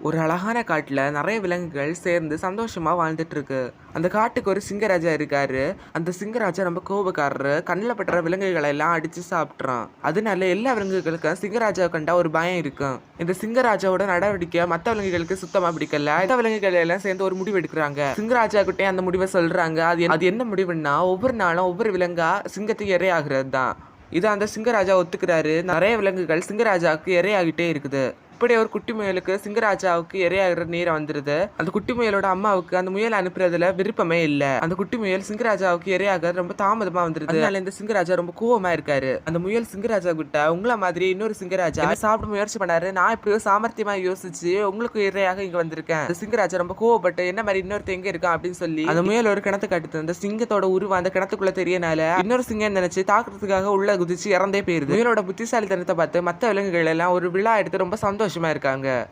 ஒரு அழகான காட்டுல நிறைய விலங்குகள் சேர்ந்து சந்தோஷமா வாழ்ந்துட்டு இருக்கு. அந்த காட்டுக்கு ஒரு சிங்கராஜா இருக்காரு. அந்த சிங்கராஜா ரொம்ப கோபக்காரரு. கண்ணில் பட்டுற விலங்குகளை எல்லாம் அடிச்சு சாப்பிட்றான். அதனால எல்லா விலங்குகளுக்கும் சிங்கராஜாவை கண்டா ஒரு பயம் இருக்கும். இந்த சிங்கராஜாவோட நடவடிக்கை மற்ற விலங்குகளுக்கு சுத்தமா பிடிக்கல. இந்த விலங்குகள் எல்லாம் சேர்ந்து ஒரு முடிவு எடுக்கிறாங்க. சிங்கராஜா கிட்டே அந்த முடிவை சொல்றாங்க. அது என்ன முடிவுன்னா, ஒவ்வொரு நாளும் ஒவ்வொரு விலங்கா சிங்கத்துக்கு இரையாகிறது தான். இதை அந்த சிங்கராஜா ஒத்துக்கிறாரு. நிறைய விலங்குகள் சிங்கராஜாவுக்கு இரையாகிட்டே இருக்குது. இப்படி ஒரு குட்டி முயலுக்கு சிங்கராஜாவுக்கு இரையாகிற நேரம் வந்துருது. அந்த குட்டி முயலோட அம்மாவுக்கு அந்த முயல் அனுப்புறதுல விருப்பமே இல்ல. அந்த குட்டி முயல் சிங்கராஜாவுக்கு இரையாக ரொம்ப தாமதமா வந்துருது. அதனால இந்த சிங்கராஜா ரொம்ப கோவமா இருக்காரு. அந்த முயல் சிங்கராஜா கிட்ட, உங்கள மாதிரி இன்னொரு சிங்கராஜா சாப்பிட முயற்சி பண்ணாரு. நான் இப்படியோ சாமர்த்தியமா யோசிச்சு உங்களுக்கு இரையாக இங்க வந்திருக்கேன். அந்த சிங்கராஜா ரொம்ப கோவப்பட்டு, என்ன மாதிரி இன்னொருத்த எங்க இருக்கான் அப்படின்னு சொல்லி அந்த முயல் ஒரு கிணத்து காட்டுது. அந்த சிங்கத்தோட உருவம் அந்த கிணத்துக்குள்ள தெரியனால இன்னொரு சிங்கம் நினைச்சு தாக்குறதுக்காக உள்ள குதிச்சு இறந்தே போயிருது. முயலோட புத்திசாலித்தனத்தை பார்த்து மற்ற விலங்குகள் எல்லாம் ஒரு விழா எடுத்து ரொம்ப சந்தோஷமா இருக்காங்க.